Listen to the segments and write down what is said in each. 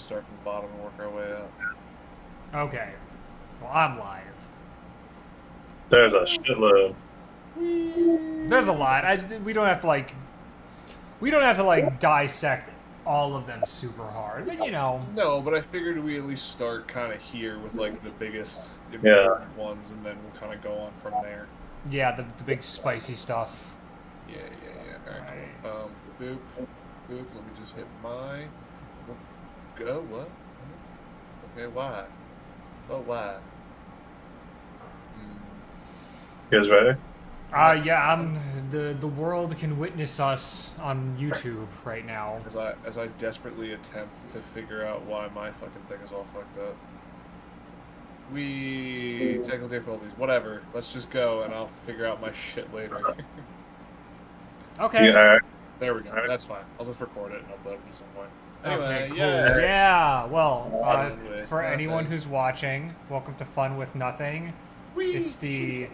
just start from the bottom and work our way up. Okay. Well, I'm live. There's a shitload. There's a lot. We don't have to like dissect all of them super hard, but you know. No, but I figured we at least start kind of here with like the biggest important ones, and then we'll kind of go on from there. Yeah, the big spicy stuff. Yeah. All right. Boop. Let me just hit my. Go what? Okay, why? Oh, why? You guys ready? Yeah, the world can witness us on YouTube right now. As I desperately attempt to figure out why my fucking thing is all fucked up. Technical difficulties, whatever. Let's just go and I'll figure out my shit later. Okay. Yeah, There we go. That's fine. I'll just record it and upload it at some point. Anyway, Okay, cool. yeah. Yeah. Well, Anyway, for anyone nothing. who's watching, welcome to Fun with Nothing. It's the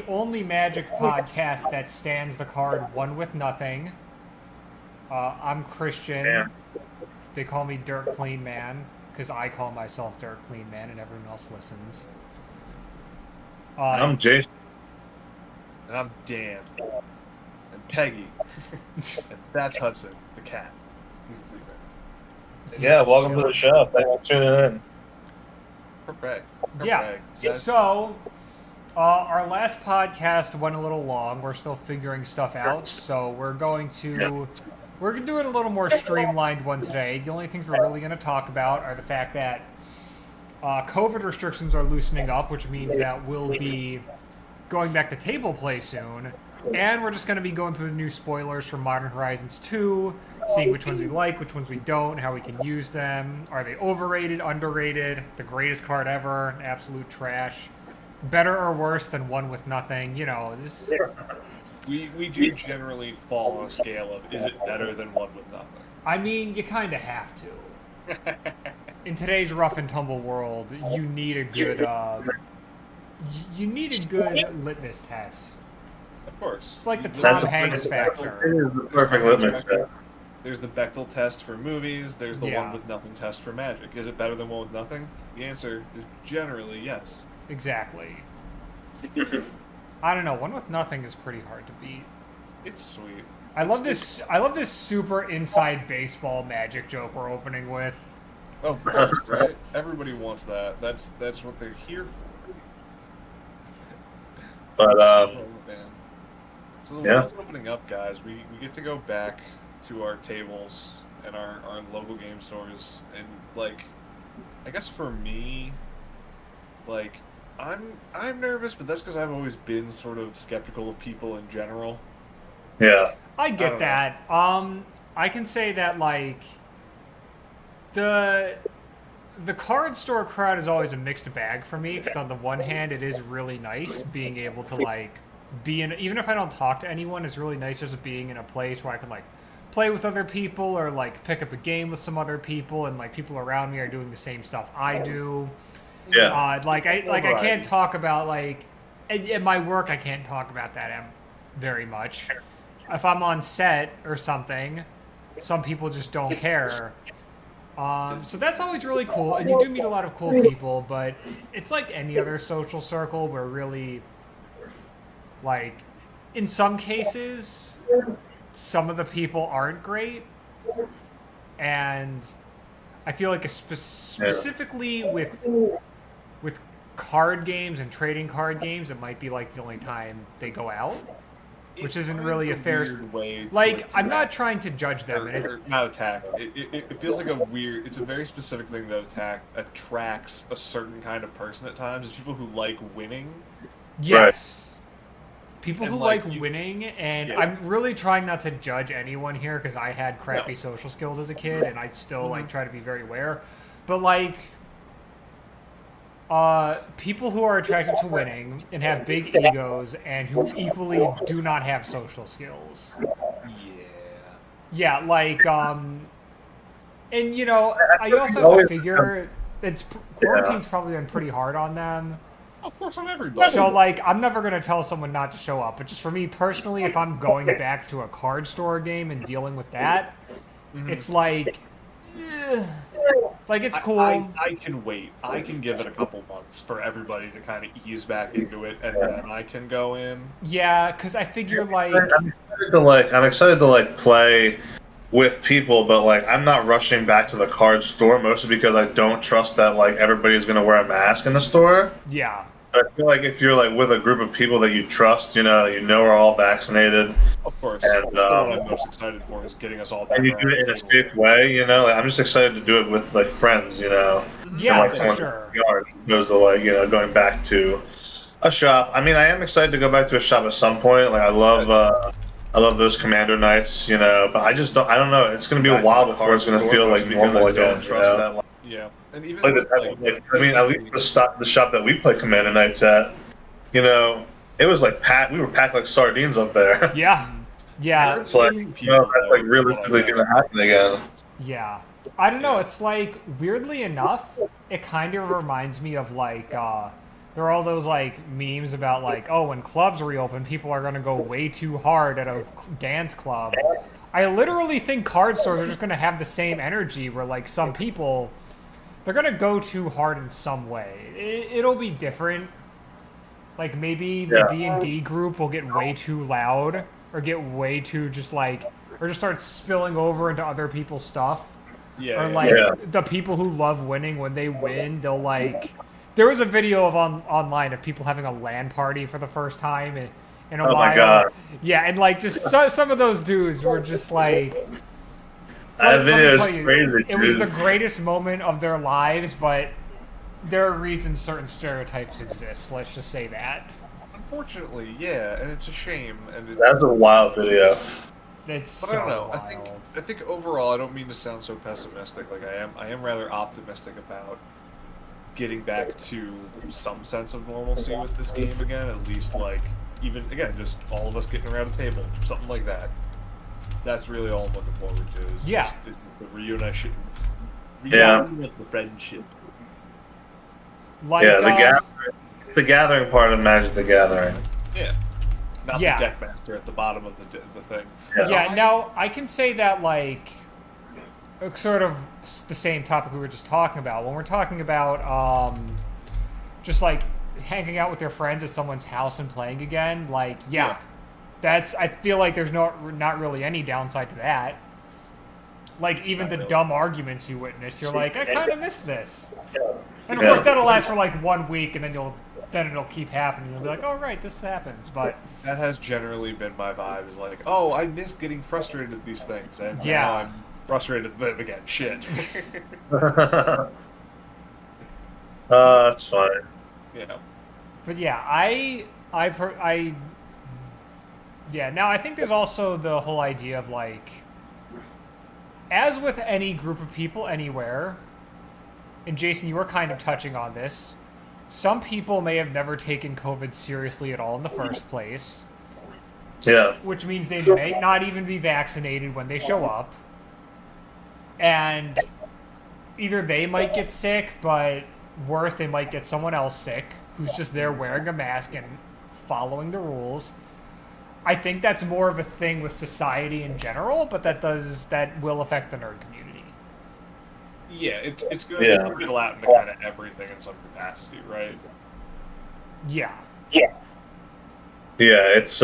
only Magic podcast that stands the card One with Nothing. I'm Christian. Damn. They call me Dirt Clean Man because I call myself Dirt Clean Man, and everyone else listens. I'm Jason. And I'm Dan. And Peggy. And that's Hudson, the cat. He's sleeping. Yeah, welcome to the show. Thanks for tuning in. Perfect. Yeah. So, our last podcast went a little long. We're still figuring stuff out, so we're doing a little more streamlined one today. The only things we're really going to talk about are the fact that COVID restrictions are loosening up, which means that we'll be going back to table play soon. And we're just going to be going through the new spoilers for Modern Horizons 2, seeing which ones we like, which ones we don't, how we can use them. Are they overrated, underrated, the greatest card ever, absolute trash, better or worse than One with Nothing, you know. We do generally fall on a scale of, is it better than One with Nothing? I mean, you kind of have to. In today's rough and tumble world, you need a good litmus test. Of course. It's like the There's Tom Hanks factor. It is the perfect litmus test. There's the Bechtel test for movies. There's the Yeah. One with Nothing test for Magic. Is it better than One with Nothing? The answer is generally yes. Exactly. I don't know. One with Nothing is pretty hard to beat. It's sweet. I love this super inside baseball Magic joke we're opening with. Oh, of course, right? Everybody wants that. That's what they're here for. But Oh, man. So the Yeah. world's opening up, guys. We get to go back to our tables and our local game stores, and like, I guess for me, like, I'm nervous, but that's because I've always been sort of skeptical of people in general. yeah, I I get don't that. I can say that like the card store crowd is always a mixed bag for me because on the one hand it is really nice being able to like be in, even if I don't talk to anyone, it's really nice just being in a place where I can like play with other people or like pick up a game with some other people and like people around me are doing the same stuff I do. yeah. I Variety. can't talk about like at my work I can't talk about that very much. If I'm on set or something, some people just don't care. So that's always really cool, and you do meet a lot of cool people, but it's like any other social circle where really, like, in some cases, some of the people aren't great, and I feel like specifically with card games and trading card games, it might be like the only time they go out. Which isn't really a fair... weird way to, Like, I'm attack. not trying to judge them. And Or not attack. It feels like a weird. It's a very specific thing that attracts a certain kind of person at times. It's people who like winning. yes. People And, who like, like you- winning, and Yeah. I'm really trying not to judge anyone here because I had crappy No. social skills as a kid, and I still like try to be very aware. But like, people who are attracted to winning and have big egos and who equally do not have social skills. Yeah. Yeah, like, and you know, I also have to figure quarantine's probably been pretty hard on them. Of course, on everybody. So, like, I'm never going to tell someone not to show up. But just for me personally, if I'm going back to a card store game and dealing with that, it's like, like it's cool. I can wait. I can give it a couple months for everybody to kind of ease back into it, and then I can go in. Yeah, because I figure like I'm excited to like play with people, but like I'm not rushing back to the card store mostly because I don't trust that like everybody's gonna wear a mask in the store. yeah. But I feel like if you're like with a group of people that you trust, are all vaccinated, Of course. And, That's the one I'm most excited for is getting us all back and you around do it in the a table. safe way, like, I'm just excited to do it with like friends, Yeah, and, like, for someone's sure. yard, as opposed to like going back to a shop. I mean, I am excited to go back to a shop at some point. Like I love those commander nights, but I don't know. It's gonna be a while before it's gonna feel like normal again. Yeah, and even Like, with, I mean, at least the shop that we play commander nights at, it was like packed. We were packed like sardines up there. Yeah. Yeah. It's like, that's like realistically gonna happen again. Yeah. I don't know, it's like weirdly enough, it kind of reminds me of like there are all those like memes about like, oh, when clubs reopen, people are gonna go way too hard at a dance club. I literally think card stores are just gonna have the same energy where like some people they're gonna go too hard in some way. It'll be different. Like maybe the D&D group will get way too loud or get way too just like or just start spilling over into other people's stuff. Yeah, Or like the people who love winning, when they win, they'll like. There was a video of online of people having a LAN party for the first time in a while. Oh my god! Yeah, and like just some of those dudes were just like. That let me video is tell you, crazy. it was the greatest moment of their lives, but there are reasons certain stereotypes exist. Let's just say that. Unfortunately, yeah, and it's a shame. And That's a wild video. It's but so I don't know. wild. I think overall, I don't mean to sound so pessimistic. Like I am rather optimistic about getting back to some sense of normalcy with this game again. At least like even again, just all of us getting around a table, something like that. That's really all I'm looking forward to. Is Yeah. just, the reunition. Yeah. Of the friendship. Like, Yeah, the gathering part of Magic the Gathering. Yeah. Not Yeah. the Deckmaster at the bottom of the thing. Yeah, now I can say that like it's sort of the same topic we were just talking about. When we're talking about just like hanging out with your friends at someone's house and playing again, like Yeah. that's I feel like there's not really any downside to that. Like even the dumb arguments you witness, you're like, I kind of missed this. And of course that'll last for like 1 week, and then it'll keep happening. You'll be like, oh right, this happens. But That has generally been my vibe. Is like, oh, I miss getting frustrated at these things, and Yeah. now I'm frustrated at them again. Shit. That's fine. Yeah. But yeah, yeah. Now I think there's also the whole idea of like, as with any group of people anywhere, and Jason, you were kind of touching on this. Some people may have never taken COVID seriously at all in the first place, Yeah. which means they may not even be vaccinated when they show up. And either they might get sick, but worse, they might get someone else sick who's just there wearing a mask and following the rules. I think that's more of a thing with society in general, but that will affect the nerd community. Yeah, it's going to trickle out into kind of everything in some capacity, right? Yeah. Yeah, it's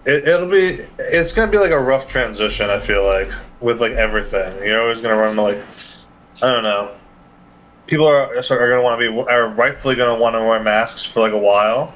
it's gonna be like a rough transition. I feel like with like everything, you're always gonna run into like, I don't know. People are rightfully gonna want to wear masks for like a while,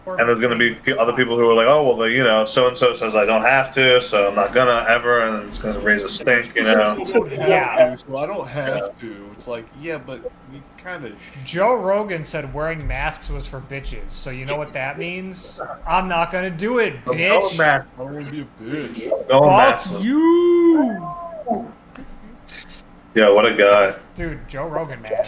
and there's gonna be other people who are like, oh well, so and so says I don't have to, so I'm not gonna ever, and it's gonna raise a stink, I don't have Yeah. to, so I don't have to. It's like, yeah, but we kind of. Joe Rogan said wearing masks was for bitches, so you know what that means? I'm not gonna do it, bitch. I don't want to be a bitch. No Fuck masks. you! Yeah, what a guy. Dude, Joe Rogan, man.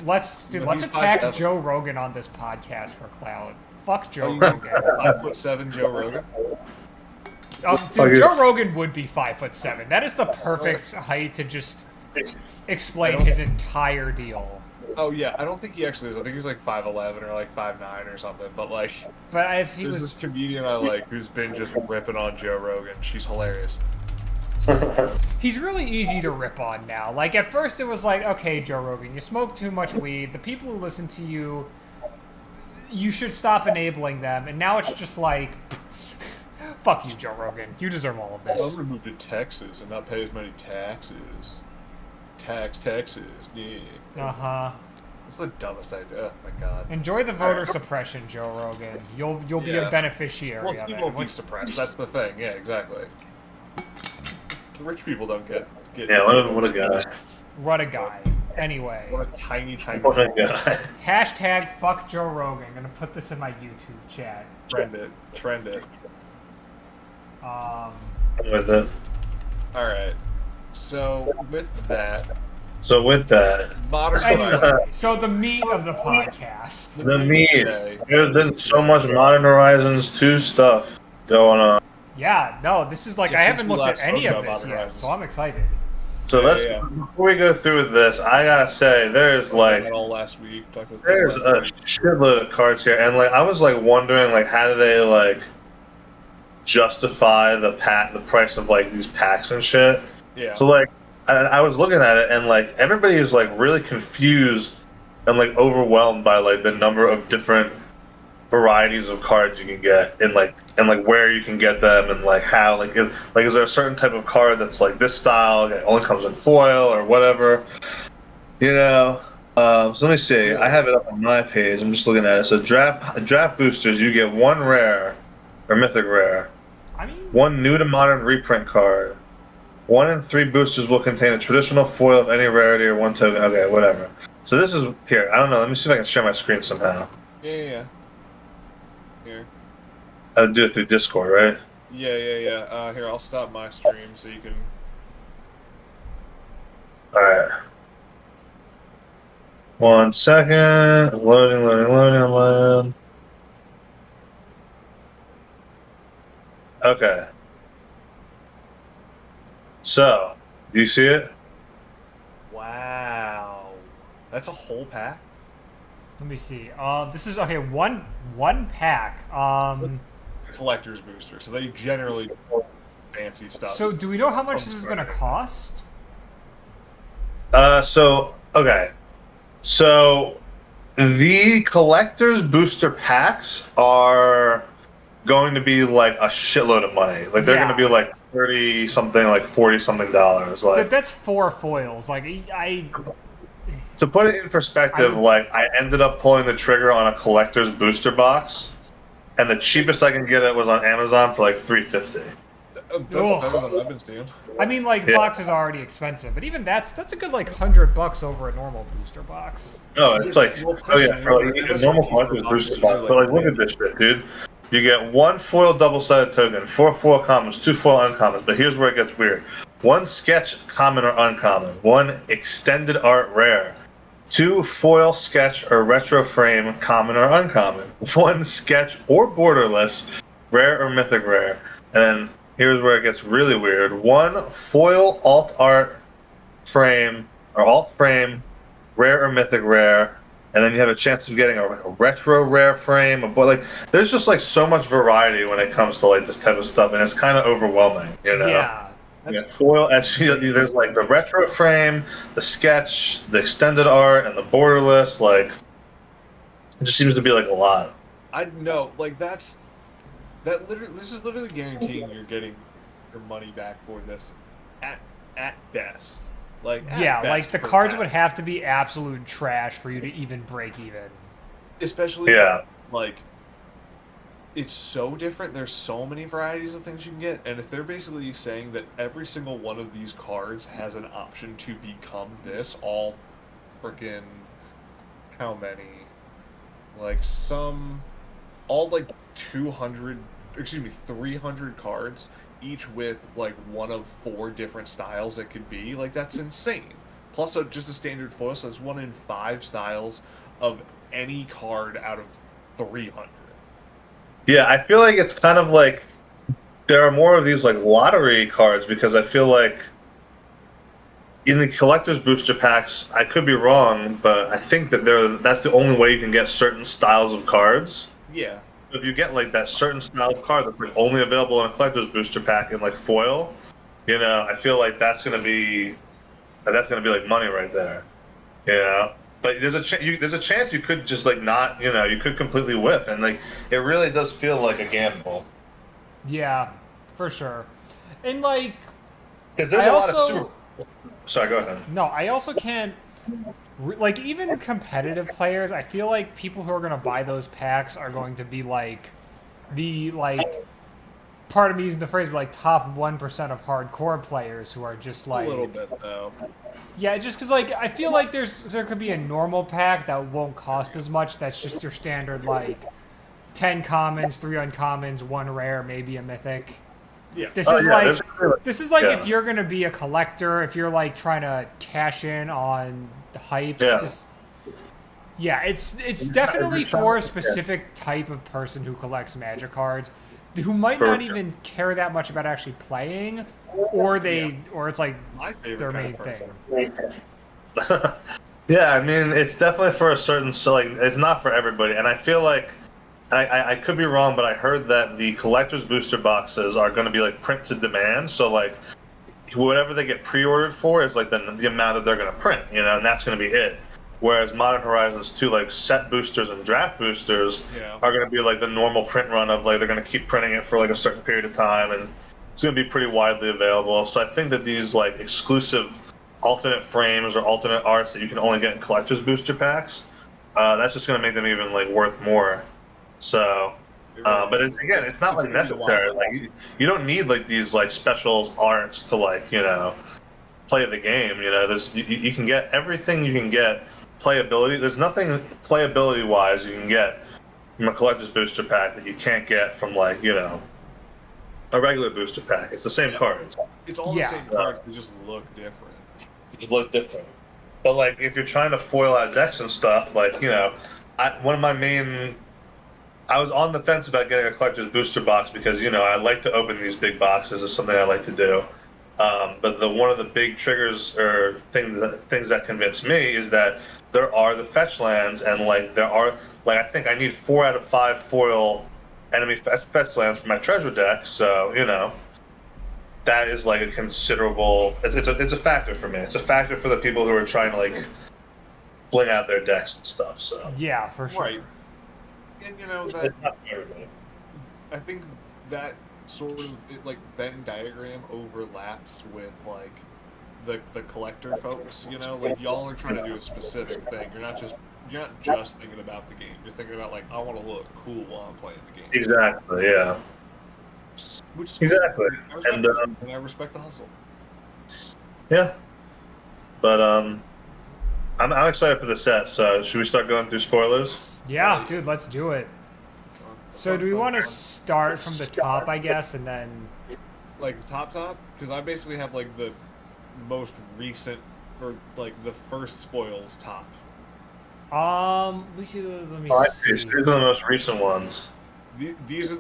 Let's He's attack 5'7". Joe Rogan on this podcast for clout. Fuck Joe Are you Rogan. 5'7" Joe Rogan? Dude, Joe Rogan would be 5'7". That is the perfect height to just explain his entire deal. Oh yeah, I don't think he actually is. I think he's like 5'11" or like 5'9" or something. But like, But if he there's was, this comedian I like who's been just ripping on Joe Rogan. She's hilarious. He's really easy to rip on now. Like, at first it was like, okay, Joe Rogan, you smoke too much weed. The people who listen to you, you should stop enabling them. And now it's just like, fuck you, Joe Rogan. You deserve all of I'm this. gonna move to Texas and not pay as many taxes. Texas, yeah. Uh-huh. That's the dumbest idea. Oh my god. Enjoy the voter suppression, Joe Rogan. You'll be a Yeah. beneficiary Well, of he it. won't be What's- suppressed. That's the thing. Yeah, exactly. The rich people don't get. Yeah, what a guy. What a guy. Anyway, What a tiny. What a guy. hashtag fuck Joe Rogan. I'm gonna put this in my YouTube chat. Trend it. Trend it. I'm with it. All right. So with that, So with that, modern Anyway, so the meat of the podcast. the meat. today, There's been so much Modern Horizons 2 stuff going on. Yeah, no, this is like Yeah, I since haven't we looked last at any spoke of about this Modern yet, Horizons. so I'm excited. So let's yeah. before we go through with this, I gotta say there's like that all last week. Talked about this there's last a week. shitload of cards here, and like I was like wondering like how do they like justify the price of like these packs and shit. Yeah. So like I was looking at it and like everybody is like really confused and like overwhelmed by like the number of different varieties of cards you can get and like where you can get them and like how like is there a certain type of card that's like this style that only comes in foil or whatever, you know. So let me see. I have it up on my page. I'm just looking at it. So draft boosters, you get one rare or mythic rare, I mean, one new to modern reprint card. 1 in 3 boosters will contain a traditional foil of any rarity or one token. Okay, whatever. So this is here. I don't know. Let me see if I can share my screen somehow. Yeah. Here. I'll do it through Discord, right? Yeah. Here, I'll stop my stream so you can. All right. 1 second. Loading on my end. Okay. So, do you see it? Wow. That's a whole pack. let me see. This is okay. One pack. Collector's booster. So they generally do fancy stuff. So do we know how much this is gonna cost? Okay. So, the collector's booster packs are going to be like a shitload of money. Like they're going to be like 30 something, like 40 something dollars. Like That's 4 foils. Like to put it in perspective, like I ended up pulling the trigger on a collector's booster box, and the cheapest I can get it was on Amazon for like $350. That's better than I've been seeing. I mean, like Yeah. boxes are already expensive, but even that's a good like $100 over a normal booster box. No, it's like Well, oh yeah, for like a normal collector's booster box. But like, look at this shit, dude. You get 1 foil double-sided token, 4 foil commons, 2 foil uncommons. But here's where it gets weird: 1 sketch common or uncommon, 1 extended art rare, 2 foil sketch or retro frame common or uncommon, 1 sketch or borderless rare or mythic rare, and then here's where it gets really weird: 1 foil alt art frame or alt frame rare or mythic rare. And then you have a chance of getting a retro rare frame. But like, there's just like so much variety when it comes to like this type of stuff, and it's kind of overwhelming, you know. Yeah. Yeah, foil. Actually, there's like the retro frame, the sketch, the extended art, and the borderless. Like, it just seems to be like a lot. I know, like that. Literally, this is literally guaranteeing you're getting your money back for this, at best. Like at Like best the for cards that. would have to be absolute trash for you to even break even. Especially Yeah. like it's so different. There's so many varieties of things you can get, and if they're basically saying that every single one of these cards has an option to become this, all freaking how many? Like all like 300 cards, each with like one of 4 different styles it could be. Like that's insane. Plus just a standard foil, so it's 1 in 5 styles of any card out of 300. Yeah, I feel like it's kind of like there are more of these like lottery cards because I feel like in the collector's booster packs, I could be wrong, but I think that that's the only way you can get certain styles of cards. Yeah. If you get like that certain style of card that's like only available in a collector's booster pack in like foil, You know, I feel like that's gonna be like money right there. You know, but there's a chance you could just like not, you know, you could completely whiff, and like it really does feel like a gamble. Yeah, for sure. And like, Because there's I a lot of also Sorry, go ahead. no, I also can't like even competitive players. I feel like people who are gonna buy those packs are going to be like the like part of me using the phrase, but like top 1% of hardcore players who are just like A little bit though. yeah, just because like I feel like there could be a normal pack that won't cost as much. That's just your standard like 10 commons, 3 uncommons, 1 rare, maybe a mythic. Yeah. This Oh, is yeah, like there's- this is like yeah. if you're gonna be a collector, if you're like trying to cash in on the hype, Yeah. just yeah, it's definitely for a specific type of person who collects Magic cards, who might not even care that much about actually playing, or or it's like My favorite their kind main of person. thing. Yeah, I mean, it's definitely for a certain, so like, it's not for everybody, and I feel like, I could be wrong, but I heard that the collector's booster boxes are going to be like print to demand, so like, whatever they get pre-ordered for is like the amount that they're going to print, you know, and that's going to be it. Whereas Modern Horizons 2, like set boosters and draft boosters Yeah. are going to be like the normal print run of like they're going to keep printing it for like a certain period of time, and it's going to be pretty widely available. So I think that these like exclusive alternate frames or alternate arts that you can only get in collector's booster packs, that's just going to make them even like worth more. So, but again, it's not like necessary. Like you don't need like these like special arts to like, you know, play the game. You know, there's you can get everything you can get playability. There's nothing playability wise you can get from a collector's booster pack that you can't get from like, you know, a regular booster pack. It's the same cards. It's all Yeah. the same cards. They just look different. They look different. But like if you're trying to foil out decks and stuff, like, you know, I was on the fence about getting a collector's booster box because, you know, I like to open these big boxes. It's something I like to do. But one of the big triggers or things that convince me is that there are the fetch lands, and like there are like I think I need 4 out of 5 foil enemy fetch lands for my treasure deck. So, you know, that is like a considerable. It's a factor for me. It's a factor for the people who are trying to like fling out their decks and stuff. So Yeah, for sure. Right. And you know that it's not for everybody. I think that sort of like Venn diagram overlaps with like the collector folks. You know, like y'all are trying to do a specific thing. You're not just thinking about the game. You're thinking about like I want to look cool while I'm playing the game. Exactly. Yeah. Which is Exactly. I respect And, that, and I respect the hustle. Yeah. But I'm excited for the set. So should we start going through spoilers? Yeah, dude, let's do it. So do we want to start from the top, I guess, and then like the top because I basically have like the most recent or like the first spoils top. we should let me Oh, I see. see. These are the most recent ones. These are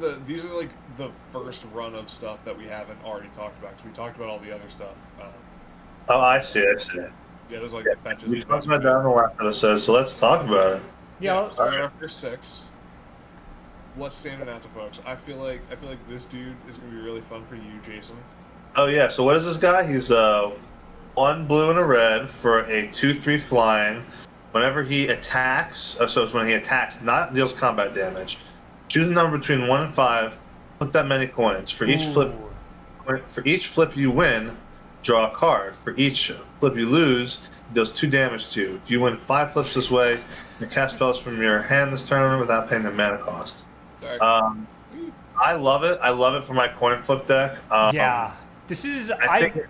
like the first run of stuff that we haven't already talked about because we talked about all the other stuff. Oh, I see. I see. Yeah, there's like the fetches. We talked about that in the last episode, so let's talk about it. Yeah, So right after 6. What's standing out to folks? I feel like this dude is gonna be really fun for you, Jason. Oh yeah. So what is this guy? He's 1 blue and a red for a 2/3 flying. Whenever he attacks, so it's when he attacks, not deals combat damage. Choose a number between 1 and 5. Flip that many coins. For each flip you win, draw a card. For each flip you lose, it does 2 damage to you. If you win 5 flips this way, you cast spells from your hand this turn without paying the mana cost. Sorry. I love it. I love it for my coin flip deck. yeah. This is I think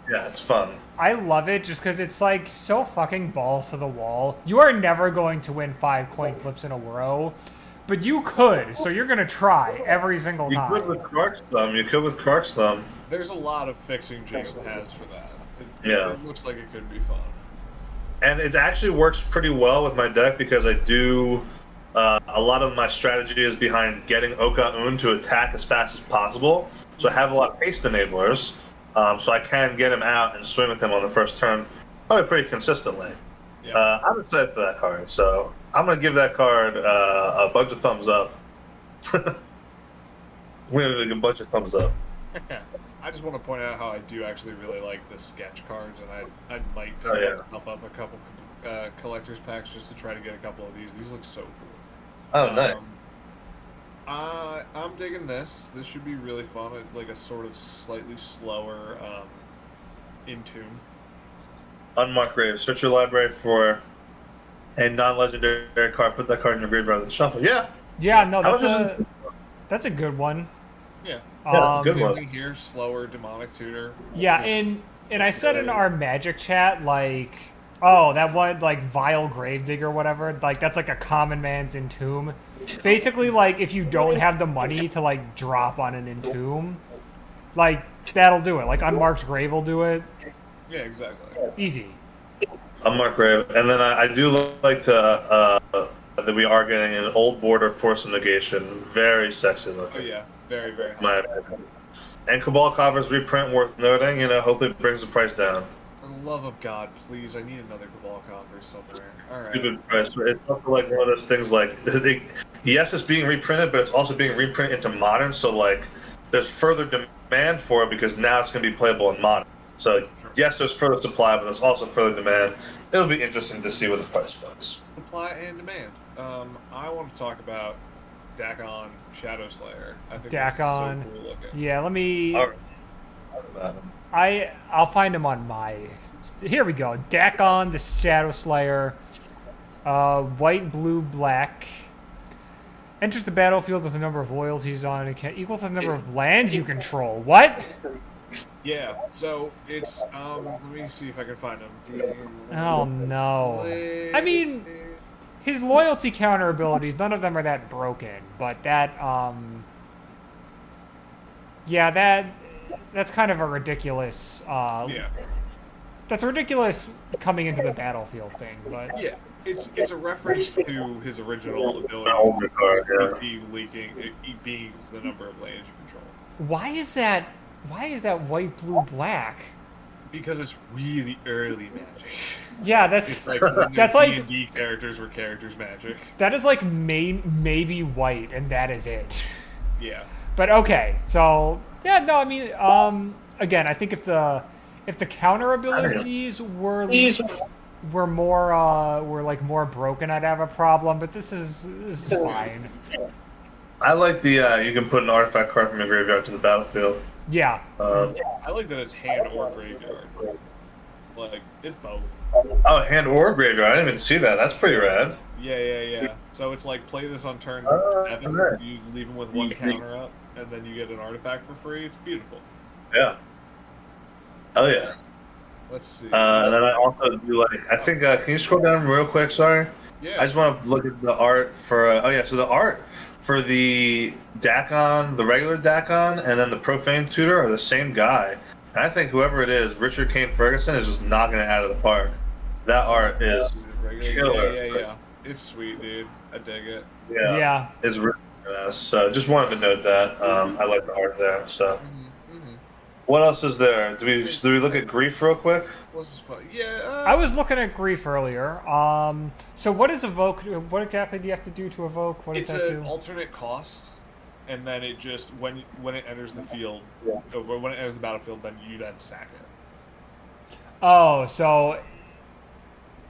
yeah, it's fun. I love it just because it's like so fucking balls to the wall. You are never going to win 5 coin flips in a row, but you could. So you're gonna try every single You time. could with Clark's Thumb. You could with Clark's Thumb. There's a lot of fixing Jason has for that. Yeah. It looks like it could be fun. And it actually works pretty well with my deck because I do a lot of my strategy is behind getting Oka-Un to attack as fast as possible. So I have a lot of haste enablers, so I can get him out and swing with him on the first turn, probably pretty consistently. Yeah. I'm excited for that card, so I'm gonna give that card a bunch of thumbs up. We're gonna give a bunch of thumbs up. I just want to point out how I do actually really like the sketch cards, and I might pick Oh, yeah. myself up a couple collector's packs just to try to get a couple of these. These look so cool. Oh, nice. I'm digging this. This should be really fun. Like a sort of slightly slower Entomb. Unmarked Grave. Search your library for a non-legendary card. Put that card in your graveyard and shuffle. Yeah. Yeah, no, How that's much is that's a good one. Yeah. Yeah, it's a good one. Mainly here, slower demonic tutor. Yeah, Just- and I said in our Magic chat, like, oh, that one, like, Vile Gravedigger or whatever, like, that's like a common man's Entomb. Basically, like, if you don't have the money to, like, drop on an Entomb, like, that'll do it. Like, Unmarked Grave will do it. Yeah, exactly. Easy. Unmarked Grave. And then I do like to that we are getting an old border Force of Negation. Very sexy looking. Oh yeah, very very. in my opinion. And Cabal Coffer's reprint worth noting. Hopefully it brings the price down. For the love of God, please! I need another Cabal Coffer somewhere. All right. Stupid price. It's also like one of those things like, yes, it's being reprinted, but it's also being reprinted into modern. So like, there's further demand for it because now it's going to be playable in modern. So yes, there's further supply, but there's also further demand. It'll be interesting to see what the price falls. Supply and demand. I want to talk about Dakon Shadow Slayer. I think Dakon. this is so cool looking. Yeah, let me... All right. I'll find him on my... Here we go. Dakon, the Shadow Slayer. White, blue, black. Enters the battlefield with a number of loyalties on it. Equal to the number of lands you control. What? Yeah. So it's let me see if I can find him. Oh, no. I mean, his loyalty counter abilities, none of them are that broken. But that, yeah, that's kind of a ridiculous, Yeah. that's a ridiculous coming into the battlefield thing, but... Yeah. It's a reference to his original ability. Older card, yeah. With being equal to the number of lands you control. Why is that white, blue, black? Because it's really early Magic. Yeah, that's It's like when that's the like D&D characters were characters Magic. that is like maybe white, and that is it. Yeah. But okay, so yeah, no, I mean, again, I think if the counter abilities were more broken, I'd have a problem. But this is fine. I like the you can put an artifact card from your graveyard to the battlefield. Yeah, I like that it's hand or graveyard. Like, it's both. Oh, hand or graveyard. I didn't even see that. That's pretty rad. Yeah. So it's like, play this on turn 7, alright. you leave them with one counter up, and then you get an artifact for free. It's beautiful. Yeah. Oh yeah. Let's see. And then I also do like, I think, can you scroll down real quick? Sorry. Yeah. I just want to look at the art for. Oh yeah, so the art for the Dakon, the regular Dakon, and then the Profane Tutor are the same guy. And I think whoever it is, Richard Kane Ferguson, is just knocking it out of the park. That art is killer. Yeah. It's sweet, dude. I dig it. yeah. It's really nice. So just wanted to note that. I like the art there. So what else is there? Do we look at Grief real quick? What's fun? Yeah. I was looking at Grief earlier. So what is evoke? What exactly do you have to do to evoke? What does It's that an do? alternate cost, and then it just when it enters the field, or when it enters the battlefield, then you sack it. Oh, so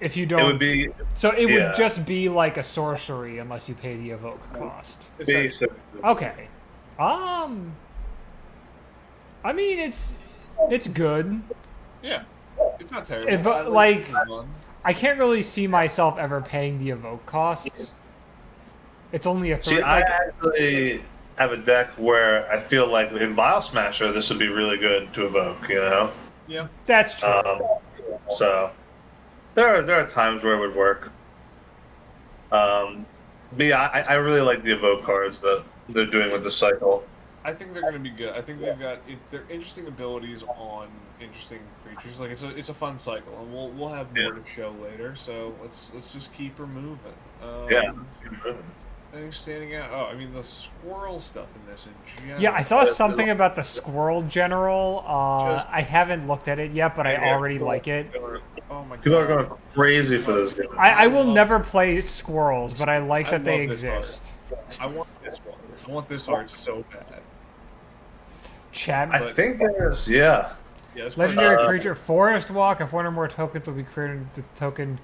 if you don't, It would be so it yeah. would just be like a sorcery unless you pay the evoke cost. It's Okay. I mean, it's good. Yeah, it's not terrible. If, I like- the one. I can't really see myself ever paying the evoke cost. It's only a See, three. I Like, actually have a deck where I feel like in Vile Smasher this would be really good to evoke. Yeah. that's true. So there are times where it would work. But yeah, I really like the evoke cards that they're doing with the cycle. I think they're gonna be good. I think they're interesting abilities on interesting creatures. Like it's a fun cycle, and we'll have more to show later. So let's just keep her moving. Yeah. Anything standing out? Oh, I mean the squirrel stuff in this in general. Yeah, I saw something about the Squirrel General. Just- I haven't looked at it yet, but I already like it. Oh my god. People are going crazy for this game. I will never play squirrels, but I like I that they love this art. exist. I want this one. I want this art so bad. Chat. I think there's yeah. Yeah, it's Legendary Uh, creature, Forest Walk. If one or more tokens will be created, the token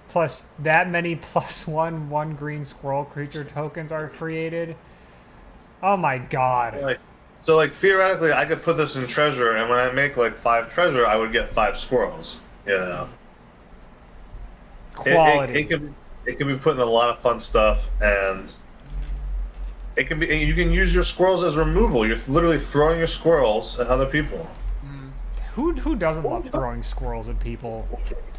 plus that many +1 green squirrel creature tokens are created. Oh my god. Like, so like theoretically, I could put this in treasure, and when I make like 5 treasure, I would get 5 squirrels. You know, Quality. it could be put in a lot of fun stuff, and it can be. You can use your squirrels as removal. You're literally throwing your squirrels at other people. Who doesn't love throwing squirrels at people?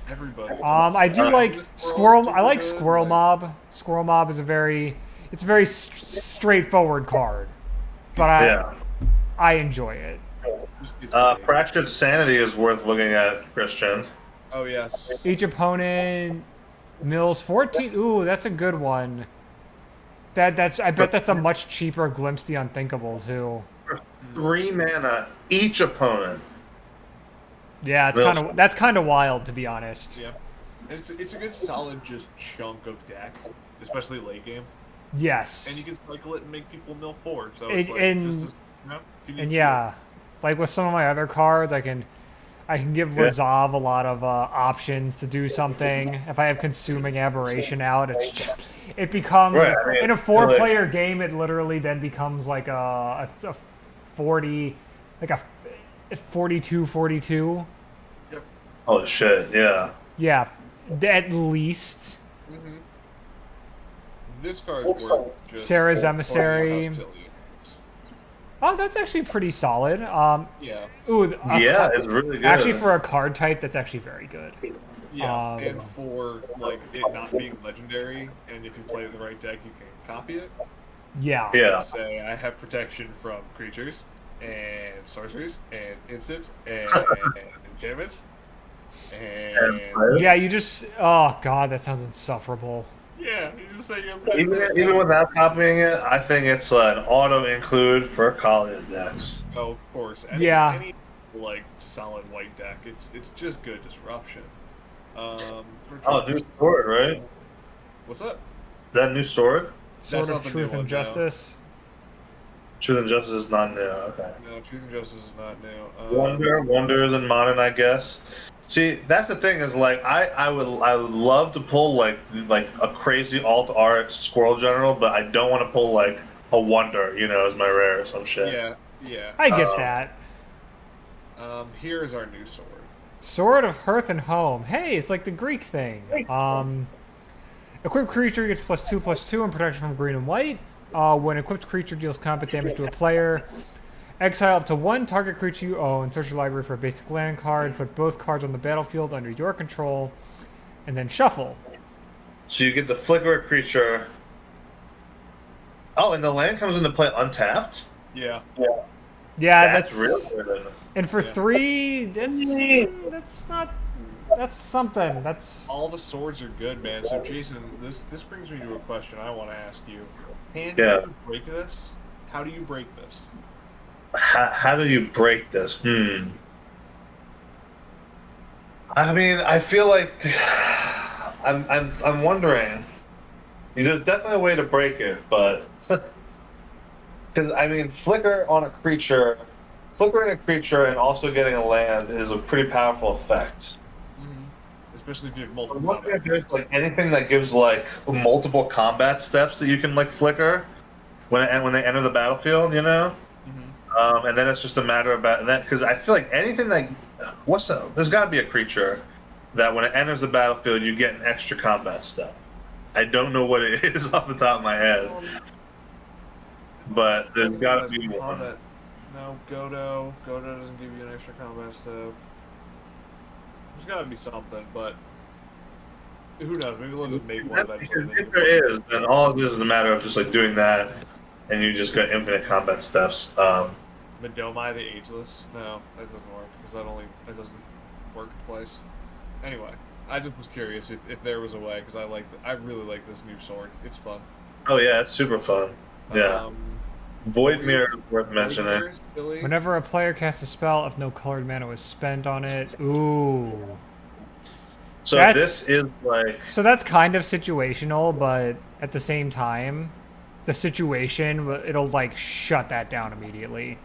everybody. I do Uh, like squirrel. I like Squirrel Mob. Squirrel Mob is a very straightforward card, but Yeah. I enjoy it. Fractured Sanity is worth looking at, Christian. Oh yes. Each opponent mills 14. Ooh, that's a good one. That's I bet that's a much cheaper Glimpse the Unthinkable too. 3 mana each opponent. Yeah, that's kind of wild to be honest. Yeah. It's a good solid just chunk of deck, especially late game. Yes. And you can cycle it and make people mill 4. So It- it's like and- just as, you know, you need And to- yeah, like with some of my other cards, I can give Yeah. Lazav a lot of options to do something. If I have Consuming Aberration out, it becomes Right, I mean, in a 4-player game. It literally then becomes like a 40, like a 42-42. Oh shit! Yeah. Yeah, at least. Mhm. This card's worth just Sarah's pointing out Emissary. how silly it is. Oh, that's actually pretty solid. Yeah. Ooh, Yeah, it's really good. actually for a card type, that's actually very good. Yeah, and for like it not being legendary, and if you play the right deck, you can copy it. Yeah. Yeah. Say I have protection from creatures and sorceries and instant and enchantments and Yeah, you just. Oh god, that sounds insufferable. yeah, you just say you're Even without copying it, I think it's an auto include for Kalia decks. Oh, of course. Yeah. Any like solid white deck, it's just good disruption. Oh, new sword, right? What's up? That new sword? Sword not of the new Truth one, and no. Justice. Truth and Justice is not new. Okay. No, Truth and Justice is not new. Wonder is in modern, I guess. See, that's the thing is like I would love to pull like a crazy alt art squirrel general, but I don't want to pull like a Wonder, you know, as my rare or some shit. Yeah. I get that. Here is our new sword. Sword of Hearth and Home. Hey, it's like the Greek thing. Equipped creature gets +2/+2 and protection from green and white. When equipped creature deals combat damage to a player, exile up to 1 target creature you own. Search your library for a basic land card. Put both cards on the battlefield under your control, and then shuffle. So you get the flicker a creature. Oh, and the land comes into play untapped? Yeah. Yeah, That's real good. And for Yeah. 3, that's not. That's something. That's. All the swords are good, man. So Jason, this brings me to a question I want to ask you. Can Yeah. you break this? How do you break this? How do you break this? I mean, I feel like I'm wondering. There's definitely a way to break it, but because I mean, flickering a creature, and also getting a land is a pretty powerful effect. Especially if you have I'm multiple. wondering if there's like anything that gives like multiple combat steps that you can like flicker when they enter the battlefield, you know. And then it's just a matter about that because I feel like anything that there's got to be a creature that when it enters the battlefield you get an extra combat step. I don't know what it is off the top of my head, but there's got to be one. No, Godo doesn't give you an extra combat step. There's got to be something, but who knows? Maybe they'll just make one eventually. If there is, then all it is a matter of just like doing that, and you just get infinite combat steps. Midomai the Ageless? No, that doesn't work because that doesn't work twice. Anyway, I just was curious if there was a way because I really like this new sword. It's fun. Oh yeah, it's super fun. Yeah, Void Mirror is worth mentioning. Void Mirror is silly. Whenever a player casts a spell, if no colored mana was spent on it. Ooh. So That's- this is like So that's kind of situational, but at the same time, the situation, it'll like shut that down immediately.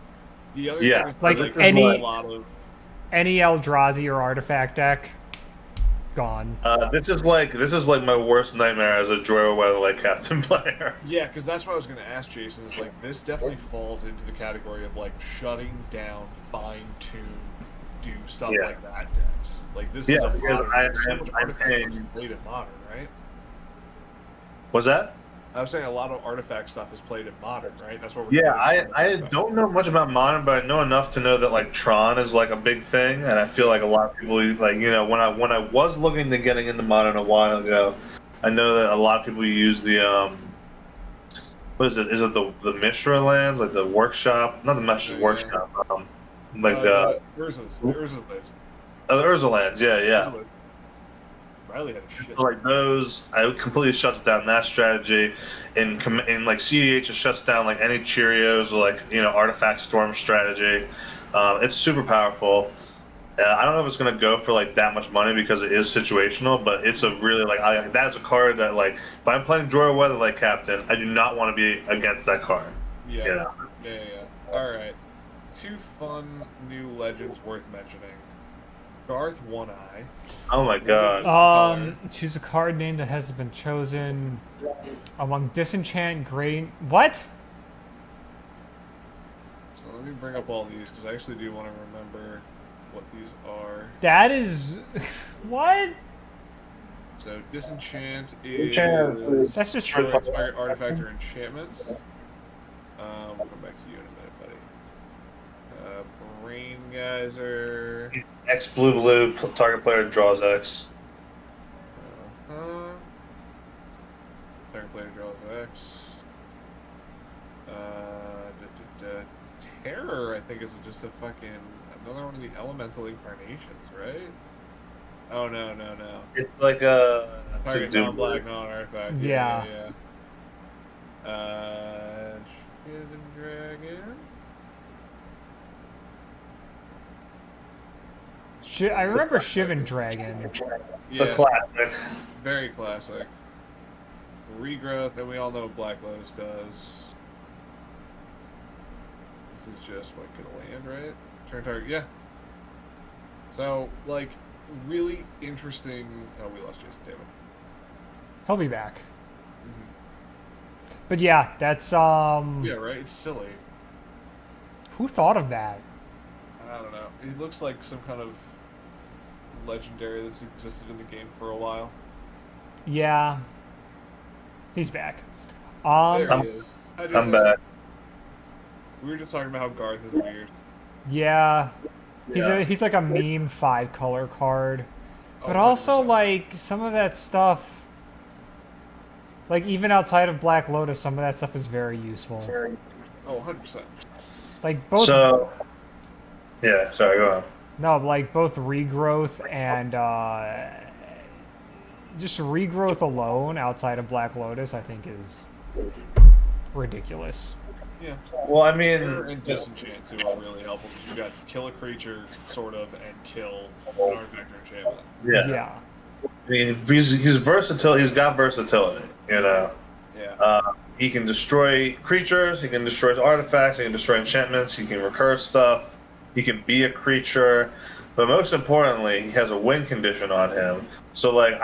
The other Yeah. thing is Like, there's any- a lot of Any Eldrazi or artifact deck, gone. This is like my worst nightmare as a Drow Weatherlight Captain player. yeah, because that's what I was going to ask Jason. Is like this definitely falls into the category of like shutting down, fine tune, do stuff Yeah. like that decks. Like this is Yeah, a because modern. So much I'm artifact paying- is played in modern, right? Was that? I was saying a lot of artifact stuff is played in modern, right? That's what we're. Yeah, doing in I Artifact. don't know much about modern, but I know enough to know that like Tron is like a big thing, and I feel like a lot of people like when I was looking to getting into modern a while ago, I know that a lot of people use the what is it? Is it the Mishra lands, like the workshop? Not the Mishra Yeah. workshop. Like Urza's place. the Urza lands. Yeah, yeah. Riley had a shit. Like those, I completely shuts down that strategy. In like CDH, it shuts down like any Cheerios or like Artifact Storm strategy. It's super powerful. I don't know if it's gonna go for like that much money because it is situational, but it's a really that's a card that like if I'm playing Drow Weatherlight Captain, I do not want to be against that card. Yeah. Yeah. All right. 2 fun new legends worth mentioning. Garth One Eye. Oh my god. Choose a card name that hasn't been chosen among Disenchant, Grain. What? So let me bring up all these because I actually do want to remember what these are. That is what? So Disenchant is Enchant. That's just destroy target artifact or enchantments. We'll come back to you in a minute, buddy. Brain Geyser. X blue target player draws X. Target player draws X. Terror, I think, is just a fucking another one of the elemental incarnations, right? Oh no. It's like a Target non-black, non-artifact. Yeah. Shivan Dragon. I remember Shivan Dragon. It's a classic. Very classic. Regrowth, and we all know what Black Lotus does. This is just what could land, right? Turn target, yeah. So, like, really interesting. Oh, we lost Jason David. He'll be back. Mm-hmm. But yeah, that's Yeah, right. It's silly. Who thought of that? I don't know. He looks like some kind of legendary that's existed in the game for a while. Yeah. He's back. There he is. Hi, I'm Jason. back. We were just talking about how Garth is weird. Yeah. Yeah. He's like a meme 5-color card. Oh, But also 100%. like some of that stuff, like even outside of Black Lotus, some of that stuff is very useful. Oh, 100%. Like both So, yeah. Sorry, go on. No, like both regrowth and just regrowth alone outside of Black Lotus, I think is ridiculous. Yeah. Well, I Terror mean, and Disenchant too are really helpful because you got kill a creature, sort of, and kill an artifact or enchantment. yeah. I mean, he's versatile. He's got versatility. Yeah. He can destroy creatures. He can destroy artifacts. He can destroy enchantments. He can recur stuff. He can be a creature. But most importantly, he has a win condition on him. So, like,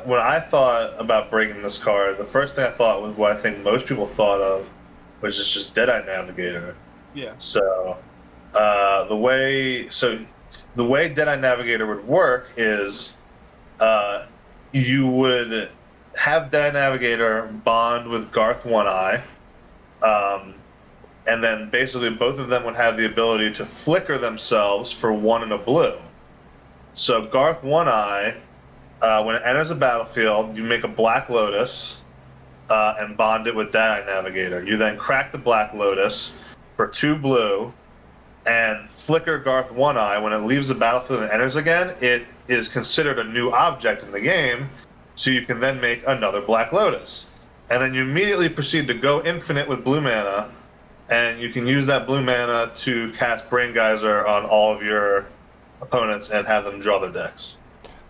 when I thought about breaking this card, the first thing I thought was what I think most people thought of, which is just Deadeye Navigator. Yeah. So, the way Deadeye Navigator would work is, you would have Deadeye Navigator bond with Garth One Eye, and then basically both of them would have the ability to flicker themselves for 1 and a blue. So Garth One Eye, when it enters a battlefield, you make a Black Lotus and bond it with Deadeye Navigator. You then crack the Black Lotus for 2 blue and flicker Garth One Eye. When it leaves the battlefield and enters again, it is considered a new object in the game, so you can then make another Black Lotus. And then you immediately proceed to go infinite with blue mana, and you can use that blue mana to cast Brain Geyser on all of your opponents and have them draw their decks.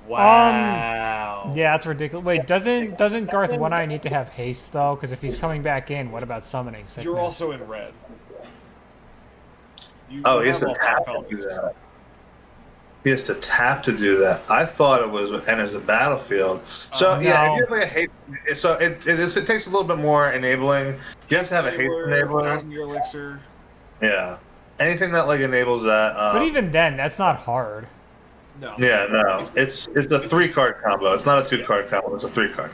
Wow. Yeah, that's ridiculous. Wait, doesn't Garth One Eye need to have haste though? Because if he's coming back in, what about summoning sickness? You're also in red. You Oh, can he has have to all tap five to do colors. that. He has to tap to do that. I thought it was enters the battlefield. So yeah, if No. you have like a hate, so it takes a little bit more enabling. You have to have a haste Enabler, enabler. Thousand Year Elixir. Yeah, anything that like enables that. But even then, that's not hard. No. Yeah, no, it's a 3-card combo. It's not a 2-card combo. It's a 3-card.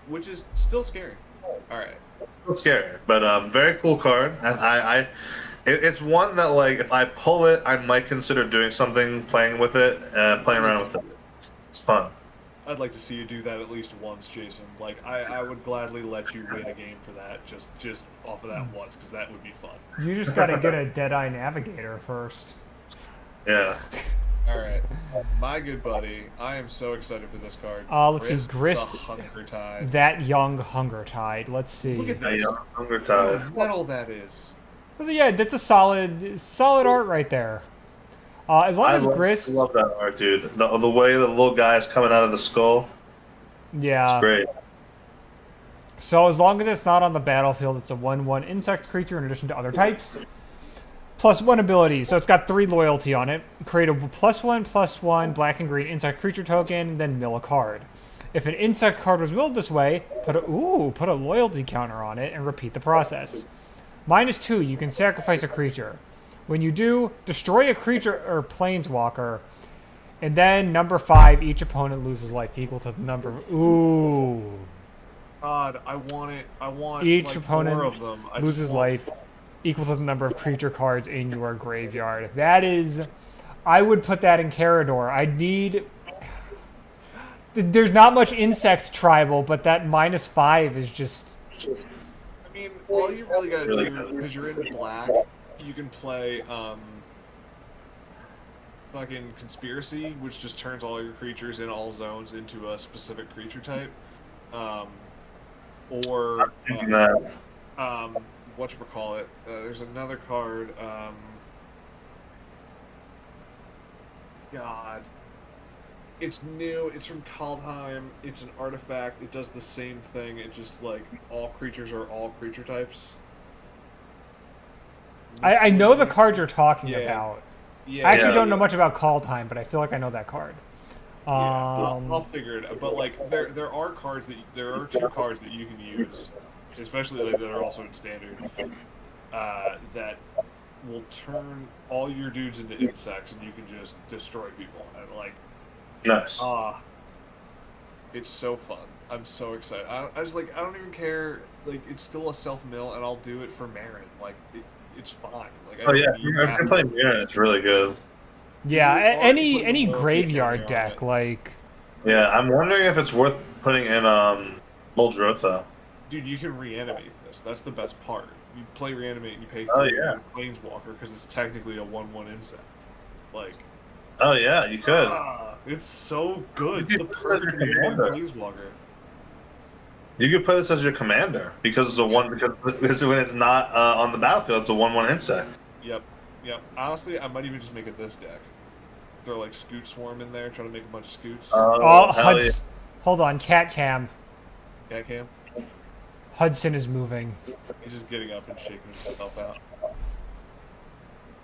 Which is still scary. All right. It's scary, but very cool card. It's one that like if I pull it, I might consider doing something, playing with it, playing around with it. It's fun. I'd like to see you do that at least once, Jason. Like I would gladly let you win a game for that, just off of that once, because that would be fun. You just got to get a Deadeye Navigator first. Yeah. All right, my good buddy, I am so excited for this card. Let's see, Grist, the Hunger Tide. that young Hunger Tide. Let's see. Look at Yeah, this. Hunger What Tide. metal that is. So yeah, that's a solid art right there. As long as Grist, I love that art, dude. The way the little guy is coming out of the skull. yeah. It's great. So as long as it's not on the battlefield, it's a 1/1 insect creature in addition to other types. +1 ability, so it's got 3 loyalty on it. Create a +1/+1 black and green insect creature token, then mill a card. If an insect card was milled this way, put a loyalty counter on it and repeat the process. -2, you can sacrifice a creature. When you do, destroy a creature or planeswalker, and then number 5, each opponent loses life equal to the number of... Ooh. God, I want it. I want Each like opponent 4 of them. I loses just want- life equal to the number of creature cards in your graveyard. That is... I would put that in Carador. I'd need... There's not much insects tribal, but that -5 is just... I mean, all you really gotta Really do, good. because you're in black, you can play fucking Conspiracy, which just turns all your creatures in all zones into a specific creature type. Or Thinking that. whatchamacallit, there's another card, God. It's new, it's from Kaldheim, it's an artifact, it does the same thing, it just, like, all creatures are all creature types. I know the card you're talking Yeah. about. Yeah, I actually Yeah. don't know much about Kaldheim, but I feel like I know that card. Yeah, I'll figure it out. But like, there are cards there are 2 cards that you can use, especially like, that are also in standard, that will turn all your dudes into insects, and you can just destroy people. And like, Nice. it's so fun. I'm so excited. I don't even care. Like, it's still a self mill, and I'll do it for Marin. Like, it's fine. Like, I Oh don't yeah, need if you're half- playing Mirror, it's really good. Yeah, You are any putting loyalty graveyard counter on deck, it. like... Yeah, I'm wondering if it's worth putting in Muldrotha. Dude, you can reanimate this. That's the best part. You play reanimate and you pay Oh, 3 yeah. Planeswalker because it's technically a 1/1 insect. Like, Oh yeah, you could. it's so good. It's You the could perfect put it in reanimated commander. Planeswalker. You could play this as your commander because it's because when it's not on the battlefield, it's a 1/1 insect. Yep. Honestly, I might even just make it this deck. Throw like Scoot Swarm in there, try to make a bunch of Scoots. Oh, hell yeah. Hold on, Cat Cam. Yeah, Cam. Hudson is moving. He's just getting up and shaking himself out.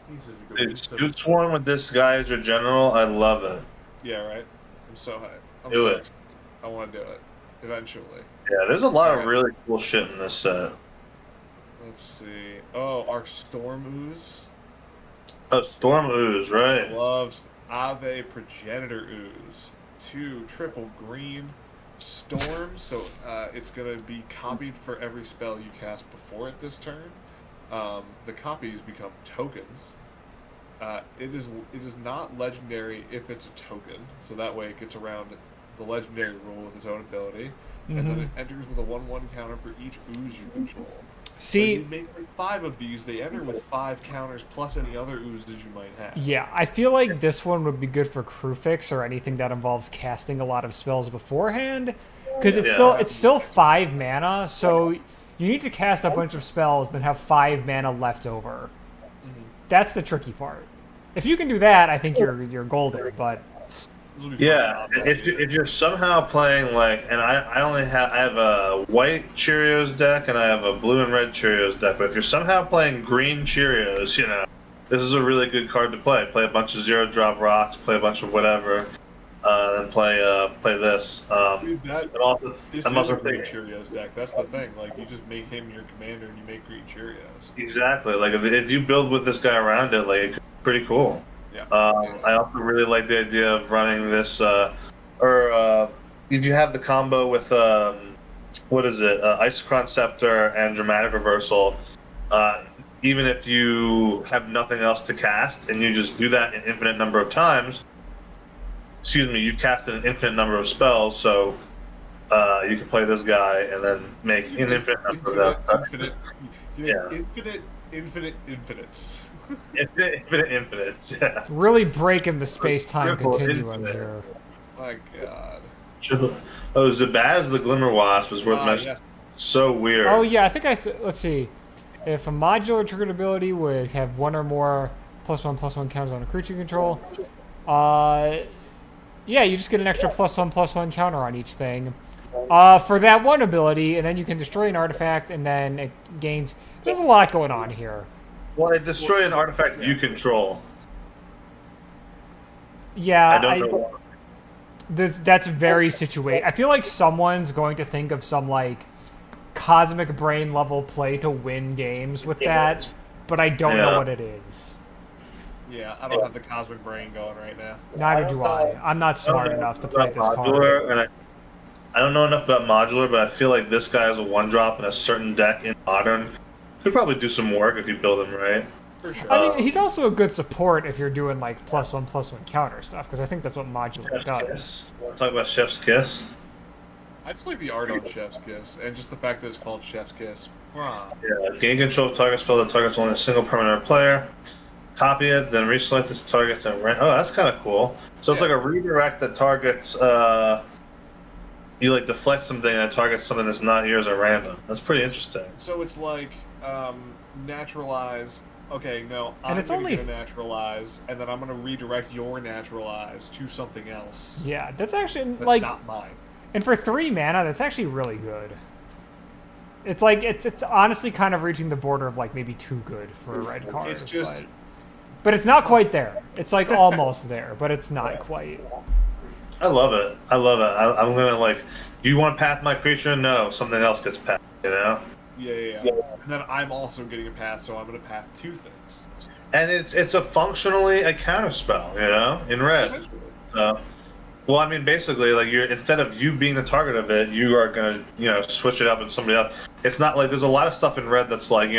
He's such a good Dude, he's such a- Scoot Swarm with this guy as your general, I love it. Yeah, right. I'm so hyped. I'm Do so it. excited. I want to do it eventually. Yeah, there's a lot of Alright. really cool shit in this set. Let's see. Oh, our Storm Ooze Oh, Storm Ooze, right? loves Ave Progenitor Ooze. 2 triple green Storm, so it's gonna be copied for every spell you cast before it this turn. The copies become tokens. It is not legendary if it's a token, so that way it gets around the legendary rule with its own ability, and then it enters with a 1/1 counter for each ooze you control. So See, you make like 5 of these, they enter with 5 counters plus any other oozes you might have. yeah, I feel like this one would be good for Crewfix or anything that involves casting a lot of spells beforehand, because Yeah. it's still 5 mana, so you need to cast a bunch of spells, then have 5 mana left over. That's the tricky part. If you can do that, I think you're golden. But This will be Yeah, fun. if you're somehow playing like, and I have a white Cheerios deck and I have a blue and red Cheerios deck, but if you're somehow playing green Cheerios, this is a really good card to play. Play a bunch of zero drop rocks, play a bunch of whatever, then play this. Dude, and also, this I'm is also a Green thinking Cheerios deck. That's the thing. Like, you just make him your commander and you make Green Cheerios. exactly like if you build with this guy around it, like it could be pretty cool. Yeah. I also really like the idea of running this, if you have the combo with what is it, Isochron Scepter and Dramatic Reversal. Even if you have nothing else to cast and you just do that an infinite number of times, excuse me, you've casted an infinite number of spells, so you can play this guy and then make an infinite number of them. Infinite infinites. Infinite infinites, yeah. Really breaking the space-time Triple continuum infinite. here. My God. Oh, Zabaz the Glimmer Wasp was worth mentioning. Yes. So weird. Oh yeah, I think let's see. If a modular triggered ability would have one or more +1/+1 counters on a creature you control, yeah, you just get an extra +1/+1 counter on each thing. For that one ability, and then you can destroy an artifact, and then it gains. There's a lot going on here. Well, they destroy an artifact you control. Yeah, I don't know. that's very situated. I feel like someone's going to think of some like cosmic brain level play to win games with that, but I don't know what it is. Yeah, I don't have the cosmic brain going right now. Neither do I. I'm not smart enough to play this card. Modular, and I don't know enough about modular, but I feel like this guy has a 1-drop in a certain deck in Modern. Could probably do some work if you build him right. For sure. I mean, he's also a good support if you're doing like +1/+1 counter stuff, because I think that's what modular Chef's does. Kiss. Want to talk about Chef's Kiss? I just like the art on Chef's Kiss, and just the fact that it's called Chef's Kiss. Wow. Yeah, gain control of target spell that targets only a single permanent player. Copy it, then reselect this target and oh, that's kind of cool. So it's like a redirect that targets. You like deflect something and it targets something that's not yours at random. That's pretty interesting. So it's like naturalize. Okay, no, And I'm it's gonna only get a naturalize, and then I'm gonna redirect your naturalize to something else. Yeah, that's actually That's like, not mine. and for 3 mana, that's actually really good. It's like it's honestly kind of reaching the border of like maybe too good for a red card. It's just. But it's not quite there. It's like almost there, but it's not quite. I love it. I love it. I'm gonna like. You want to path my creature? No, something else gets pathed. You know. Yeah. And then I'm also getting a path, so I'm gonna path 2 things. And it's a functionally a counter spell. You know, in red. Essentially. Well, I mean, basically, like you're instead of you being the target of it, you are gonna switch it up with somebody else. It's not like there's a lot of stuff in red that's like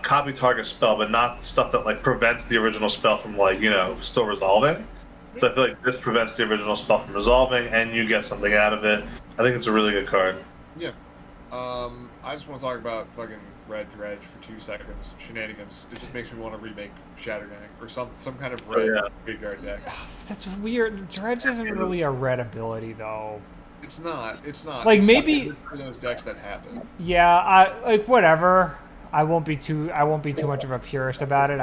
copy target spell, but not stuff that like prevents the original spell from like still resolving. So I feel like this prevents the original spell from resolving, and you get something out of it. I think it's a really good card. Yeah. I just want to talk about fucking Red Dredge for 2 seconds. Shenanigans. It just makes me want to remake Shattergang or some kind of red graveyard deck. That's weird. Dredge isn't really a red ability though. It's not. Like, It's maybe- just for those decks that have it. Yeah, like whatever. I won't be too much of a purist about it.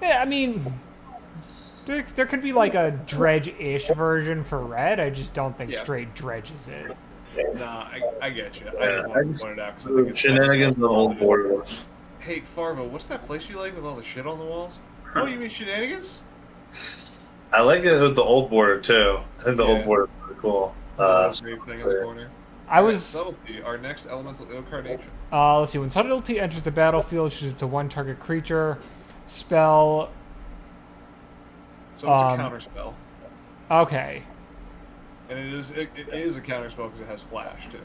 I mean, there could be like a Dredge-ish version for red. I just don't think straight Dredge is it. Nah, I get you. I just wanted to point it out because I think it's Shenanigans and old border. Hey, Farvo, what's that place you like with all the shit on the walls? Oh, you mean Shenanigans? I like it with the old border too. I think the old border is pretty cool. Same thing in the corner. I was. Subtlety, our next elemental incarnation. Let's see. When subtlety enters the battlefield, choose up to 1 target creature. Spell. So it's a counter spell. Okay. And it is a counter spell because it has flash too.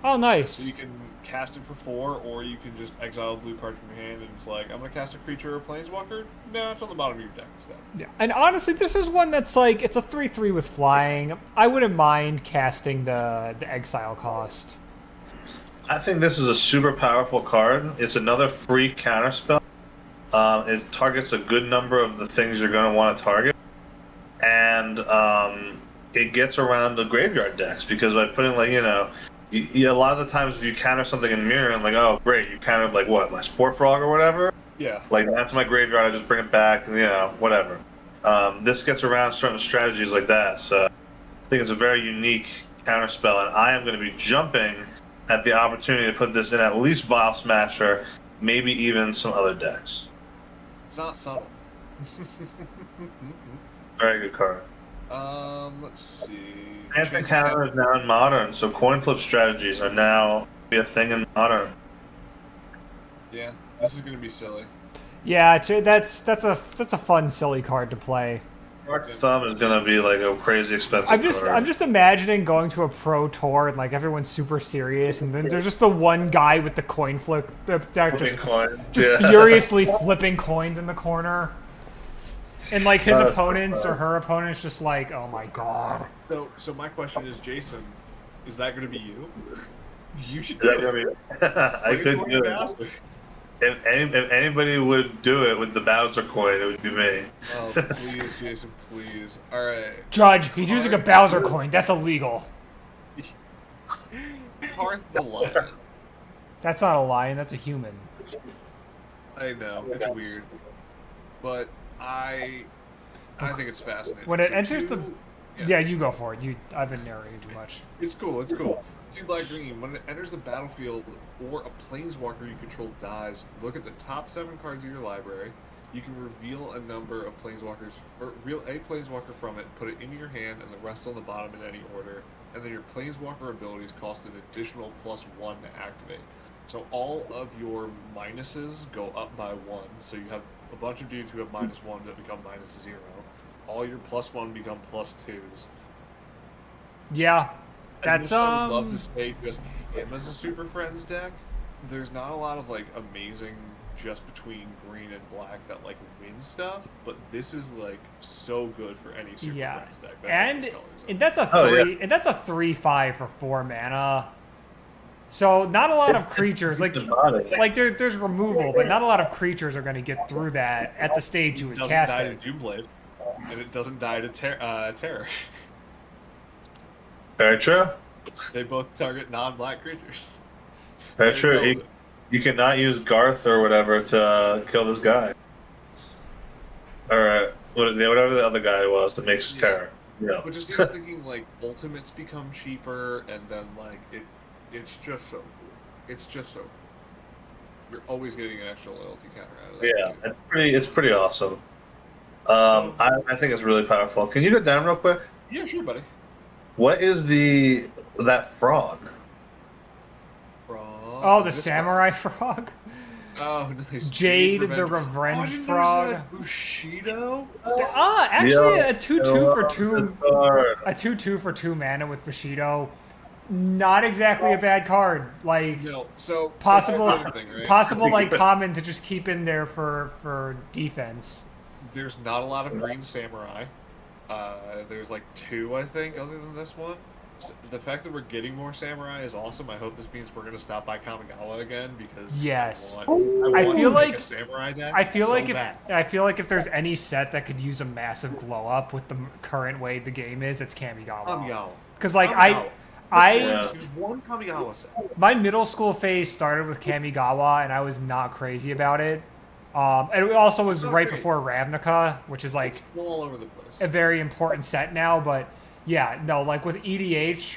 Oh, nice. So you can cast it for 4, or you can just exile a blue card from your hand and it's like, I'm gonna cast a creature or planeswalker. No, it's on the bottom of your deck instead. Yeah, and honestly, this is one that's like it's a 3/3 with flying. I wouldn't mind casting the exile cost. I think this is a super powerful card. It's another free counter spell. It targets a good number of the things you're going to want to target, and it gets around the graveyard decks because by putting like a lot of the times if you counter something in mirror and like, oh great, you countered like what, my Sport Frog or whatever. Yeah. Like that's my graveyard. I just bring it back and whatever. This gets around certain strategies like that. So I think it's a very unique counter spell, and I am going to be jumping at the opportunity to put this in at least Vile Smasher, maybe even some other decks. It's not subtle. Very good card. Let's see. Dancing Counter is now in Modern, so coin flip strategies are now be a thing in Modern. Yeah, this is gonna be silly. Yeah, that's a fun, silly card to play. Mark Thumb is gonna be like a crazy expensive card. I'm just imagining going to a pro tour and like everyone's super serious, and then there's just the one guy with the coin flip that Flipping coins. just Yeah. furiously flipping coins in the corner, and like his That's opponents fun. or her opponents just like, oh my god. So my question is, Jason, is that gonna be you? You should Is that do gonna it. be? I Bring could it do to it. Bowser. If anybody would do it with the Bowser coin, it would be me. Oh, please, Jason, please. All right. Judge, he's using a Bowser coin. That's illegal. Hearth the Lion. That's not a lion. That's a human. I know, it's weird, but I think it's fascinating. When it So enters the two- yeah, you go for it. I've been narrating too much. It's cool. It's cool. 2 black green. When it enters the battlefield or a planeswalker you control dies, look at the top 7 cards of your library. You can reveal a number of planeswalkers, or reveal a planeswalker from it, put it into your hand, and the rest on the bottom in any order. And then your planeswalker abilities cost an additional +1 to activate. So all of your minuses go up by 1. So you have a bunch of dudes who have -1 that become -0. All your +1 become +2s. Yeah, As that's much as I would love to say just him as a Super Friends deck. There's not a lot of like amazing just between green and black that like win stuff, but this is like so good for any Super yeah, Friends deck. That has and those colors in and it. that's a Oh, yeah. three, and that's a 3/5 for 4 mana. So not a lot of creatures like there's removal, but not a lot of creatures are going to get through that at the stage you would It doesn't cast die it. to Doomblade, and it doesn't die to Terror. Very true. They both target non-black creatures. Very There you true. go. You cannot use Garth or whatever to kill this guy. Or whatever the other guy was that makes Yeah. terror. Yeah. But just even thinking like ultimates become cheaper, and then like it's just so cool. It's just so cool. You're always getting an extra loyalty counter out of that. Yeah, it's pretty awesome. I think it's really powerful. Can you go down real quick? Yeah, sure, buddy. What is that frog? Frog. Oh, the This samurai frog, frog. Oh, nice. Jade the Oh, I revenge didn't frog. notice that Bushido. Actually, Yeah. a 2/2 for 2, Card. a 2/2 for 2 mana with Bushido. Not exactly a bad card. Like No, so possible, here's the other thing, right? possible like common to just keep in there for defense. There's not a lot of green samurai. There's like 2, I think, other than this one. So the fact that we're getting more samurai is awesome. I hope this means we're gonna stop by Kamigawa again because Yes. I want I to feel make like- a samurai deck. I feel so like bad. if there's any set that could use a massive glow up with the current way the game is, it's Kamigawa. Kamigawa. Because like Kamigawa. Yeah. There's one Kamigawa set. my middle school phase started with Kamigawa, and I was not crazy about it. And it also was Oh, right great. before Ravnica, which is like It's all over the place. a very important set now. But yeah, no, like with EDH,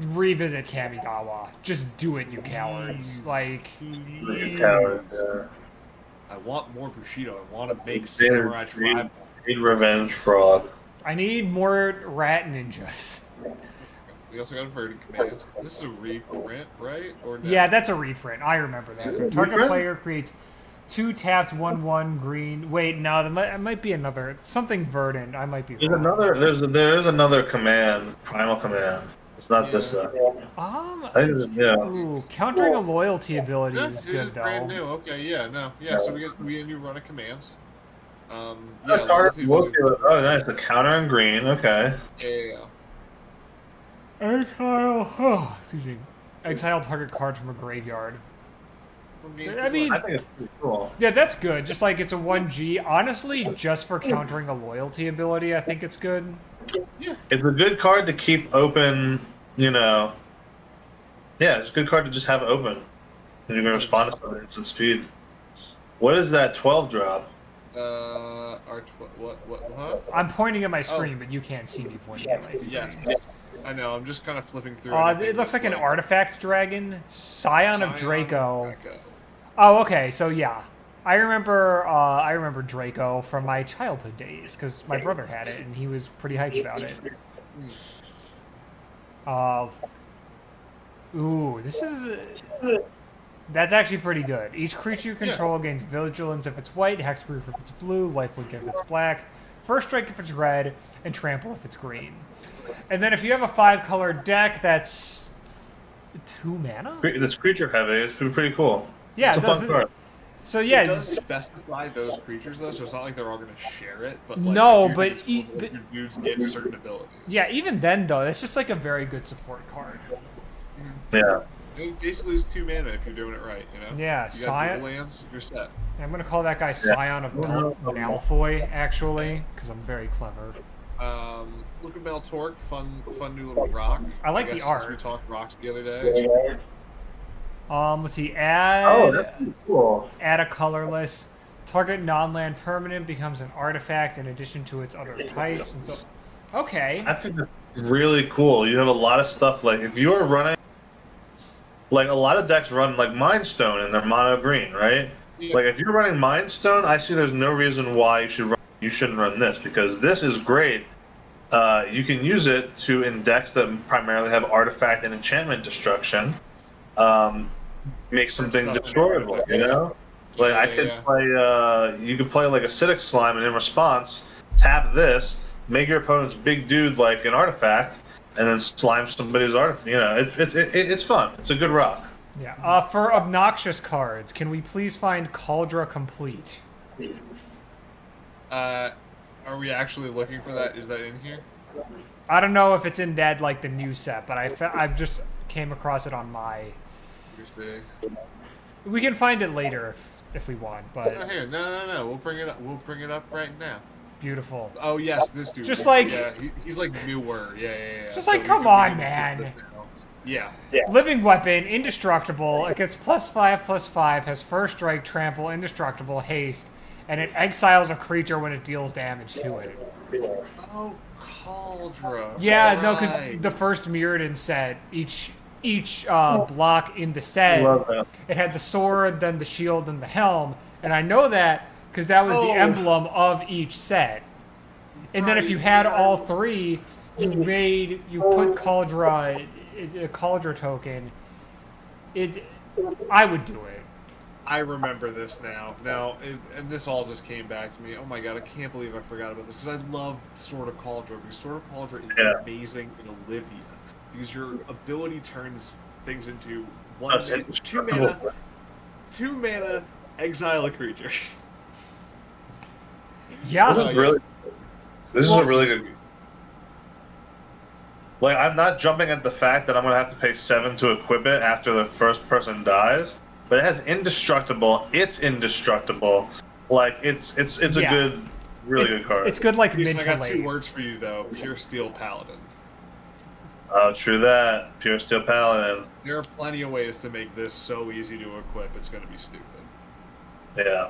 revisit Kamigawa. Just do it, you cowards. Like, Please. Coward, yeah. I want more Bushido. I want to make Jade- samurai tribal. Jade Revenge Frog. I need more rat ninjas. We also got inverted command. This is a reprint, right? Or no? Yeah, that's a reprint. I remember that. Target Reprint? player creates 2 tapped 1/1 green. Wait, no, it might be another something verdant. I might be There's wrong. there is another command, primal command. It's not this Yeah. though. Um, I think yeah. ooh, countering a loyalty ability Yeah, is it is good brand though. new. Okay, yeah, no, yeah. So we get a new run of commands. Yeah, Target loyalty will- oh, nice. The counter in green. Okay. yeah. Exile. Oh, excuse me. Exile target card from a graveyard. I mean, I think it's pretty cool. yeah, that's good. Just like it's a 1G. Honestly, just for countering a loyalty ability, I think it's good. It's a good card to keep open. You know. Yeah, it's a good card to just have open, and you're gonna respond to something instant speed. What is that 12 drop? What? I'm pointing at my screen, but you can't see me pointing at my screen. Yes. I know. I'm just kind of flipping through. It looks like an artifact dragon, Scion of Scion Draco. Oh, okay. So yeah, I remember. I remember Draco from my childhood days because my brother had it and he was pretty hyped about it. Uh, ooh, this is. That's actually pretty good. Each creature you control gains vigilance if it's white, hexproof if it's blue, lifelink if it's black, first strike if it's red, and trample if it's green. And then if you have a 5-color deck, that's 2 mana. That's creature heavy. It's pretty cool. Yeah, it's it a fun does. card. So yeah, It does specify those creatures though, so it's not like they're all going to share it. But like, No, I do but think it's cool that your dudes get certain abilities. yeah, even then though, it's just like a very good support card. Yeah. It basically is 2 mana if you're doing it right, you know. Yeah, You got Scion. dual lands, you're set. I'm gonna call that guy Scion of Malfoy actually, because I'm very clever. Look at Meltork, fun new little rock. I like the guess art. Since we talked rocks the other day. Let's see. Add Oh, that's pretty cool. add a colorless. Target non-land permanent becomes an artifact in addition to its other types. And so, okay. I think that's really cool. You have a lot of stuff like if you are running, like a lot of decks run like Mind Stone and they're mono green, right? Yeah. Like if you're running Mind Stone, I see there's no reason why you shouldn't run this because this is great. You can use it to in decks that primarily have artifact and enchantment destruction. Make something Stuff. destroyable, you know? Like I could play, you could play like Acidic Slime, and in response, tap this, make your opponent's big dude like an artifact, and then slime somebody's artifact. You know, it's fun. It's a good rock. Yeah. For obnoxious cards, can we please find Cauldra Complete? Are we actually looking for that? Is that in here? I don't know if it's in that like the new set, but I've just came across it on my. Interesting. We can find it later if we want, No, but here, no. We'll bring it up. We'll bring it up right now. beautiful. Oh yes, this dude. Just like- yeah, he's like newer. Yeah. Just So like, we come can- on, we can man. get this now. Yeah. Living weapon, indestructible. It gets +5/+5, has first strike, trample, indestructible, haste, and it exiles a creature when it deals damage to it. Oh, Cauldra. Yeah, no, because right. the first Mirrodin set, each block in the set, Love that. it had the sword, then the shield, and the helm, and I know that because that was the Oh. emblem of each set. And then if you had all three, you put Cauldra, a Cauldra token. I would do it. I remember this now. And this all just came back to me. Oh my god, I can't believe I forgot about this because I love Sword of Cauldra. Because Sword of Cauldra is Yeah. amazing in Olivia because your ability turns things into That's 2 indestructible. mana, 2 mana, exile a creature. Yeah. This is really. This is a really good. Sweet. Like I'm not jumping at the fact that I'm gonna have to pay 7 to equip it after the first person dies, but it has indestructible. It's indestructible. Like it's a Yeah. good, really good card. It's good like Jason, mid I to got 2 late. words for you though. Pure Steel Paladin. True that. Pure Steel Paladin. There are plenty of ways to make this so easy to equip. It's gonna be stupid. Yeah.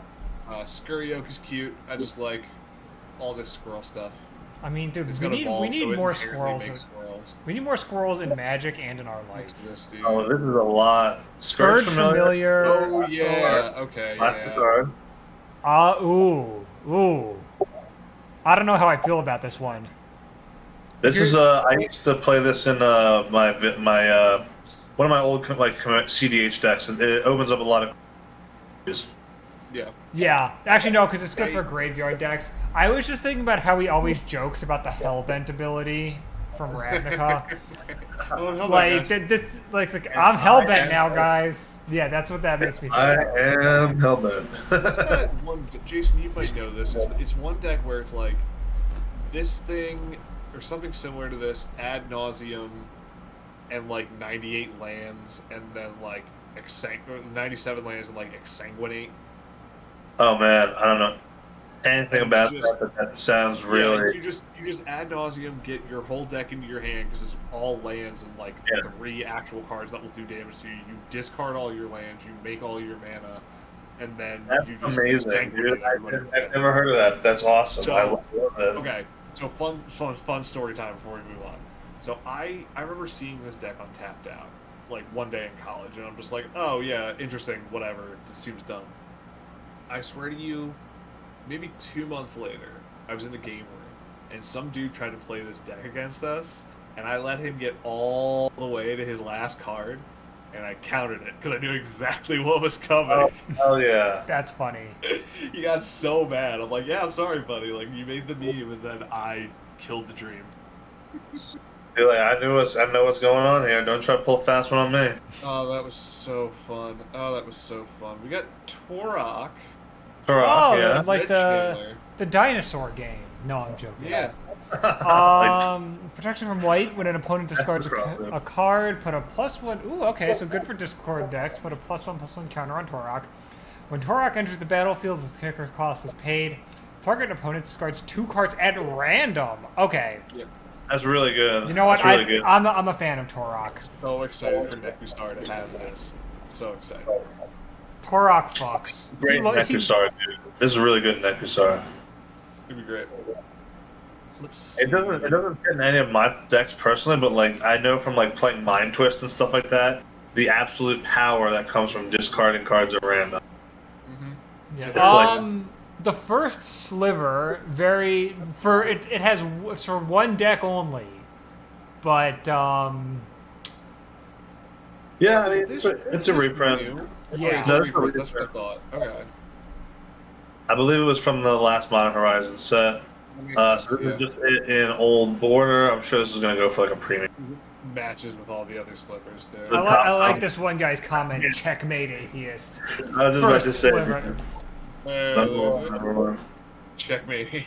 Skirioke is cute. I just like all this squirrel stuff. I mean, dude, It's we gonna evolve, need so it more inherently squirrels. makes squirrels. We need more squirrels in Magic and in our life. Next to this, dude. Oh, this is a lot. Scourge familiar. Oh yeah. Okay. Classic Yeah. card. Ooh. I don't know how I feel about this one. This is I used to play this in my one of my old like CDH decks. And it opens up a lot of. Yeah. Yeah, actually no, because it's good for graveyard decks. I was just thinking about how we always joked about the Hellbent ability from Ravnica. Oh, hold on, like guys. this, like it's like I'm Hellbent now, guys. Yeah, that's what that makes me think. I am Hellbent. What's that one, Jason? You might know this. It's one deck where it's like this thing or something similar to this ad nauseum, and like 98 lands, and then like 97 lands and like exsanguinate. Oh man, I don't know anything It's about just- that, but that sounds Yeah, really. you just ad nauseum get your whole deck into your hand because it's all lands and like Yeah. 3 actual cards that will do damage to you. You discard all your lands, you make all your mana, and then That's you just amazing, exsanguinate dude. everybody with I've it. never heard of that. That's awesome. So- I love it. Okay, so fun story time before we move on. So I remember seeing this deck on Tapped Out, like one day in college, and I'm just like, oh yeah, interesting, whatever. It seems dumb. I swear to you, maybe 2 months later, I was in the game room, and some dude tried to play this deck against us, and I let him get all the way to his last card, and I countered it because I knew exactly what was coming. Oh, hell yeah. That's funny. He got so mad. I'm like, yeah, I'm sorry, buddy. Like, you made the meme, and then I killed the dream. You're like, I know what's going on here. Don't try to pull a fast one on me. Oh, that was so fun. Oh, that was so fun. We got Torok. Turok, Oh, yeah. like Red the Chandler. the dinosaur game. No, I'm joking. Yeah. Protection from white. When an opponent discards a card, put a +1. Ooh, okay, so good for discard decks. Put a +1/+1 counter on Torok. When Torok enters the battlefield, the kicker cost is paid. Target opponent discards 2 cards at random. Okay. That's really good. You know what? That's really good. I'm a fan of Torok. So excited for Nekusar to have this. So excited. Torok fucks. Great Nekusar, dude. This is really good Nekusar. It'd be great. Let's see. It doesn't fit in any of my decks personally, but like I know from like playing Mind Twist and stuff like that, the absolute power that comes from discarding cards at random. Mm-hmm. Yeah. It's like- The first sliver, it has for one deck only, but Yeah, I mean, Is it's a this reprint. new? Yeah. Oh, it's a reprint. That's what I thought. Okay. I believe it was from the last Modern Horizon set. That makes So sense, this yeah. is just in old border. I'm sure this is gonna go for like a premium. Matches with all the other slippers too. I like this one guy's comment. Checkmate, atheist. I was just about to First say. sliver. Number one. Checkmate.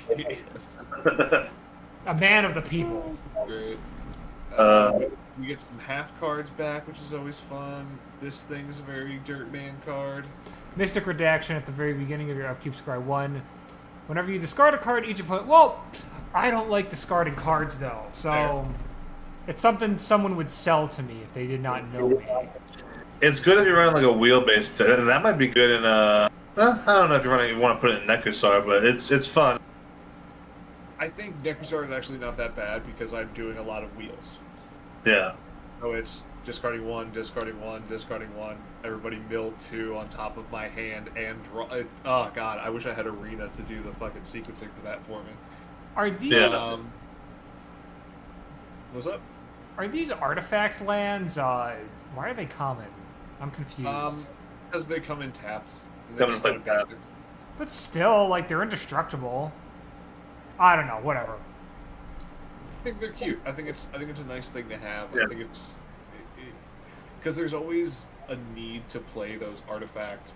A man of the people. Great. We get some half cards back, which is always fun. This thing is a very Dirtman card. Mystic Redaction at the very beginning of your upkeep, scry 1. Whenever you discard a card, each opponent. Well, I don't like discarding cards though, so Fair. it's something someone would sell to me if they did not know me. It's good if you're running like a wheel-based deck, and that might be good in I don't know if you want to put it in Nekusar, but it's fun. I think Nekusar is actually not that bad because I'm doing a lot of wheels. Yeah. So it's discarding 1, discarding 1, discarding 1. Everybody mill 2 on top of my hand and draw. Oh god, I wish I had Arena to do the fucking sequencing for that for me. Are these Yeah. What's up? are these artifact lands? Why are they common? I'm confused. Because they come in tapped. And Come they're in just kind of tapped. basic. But still, like, they're indestructible. I don't know, whatever. I think they're cute. I think it's a nice thing to have. Yeah. I think it's because there's always a need to play those artifact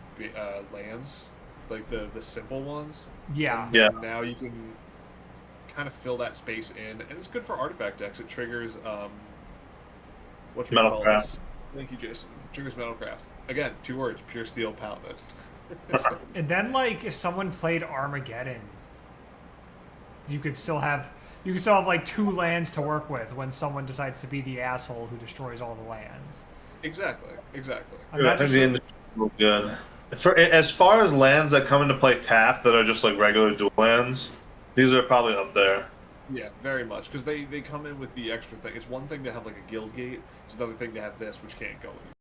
lands, like the simple ones. Yeah. And Yeah. now you can kind of fill that space in, and it's good for artifact decks. It triggers what you call Metalcraft. this? Thank you, Jason. Triggers Metalcraft. Again, 2 words: pure steel pounded. And then, like, if someone played Armageddon, you could still have like 2 lands to work with when someone decides to be the asshole who destroys all the lands. Exactly. I'm I not think just- the industry is good. As far as lands that come into play tap that are just like regular dual lands, these are probably up there. Yeah, very much, because they come in with the extra thing. It's one thing to have like a guild gate. It's another thing to have this, which can't go anywhere.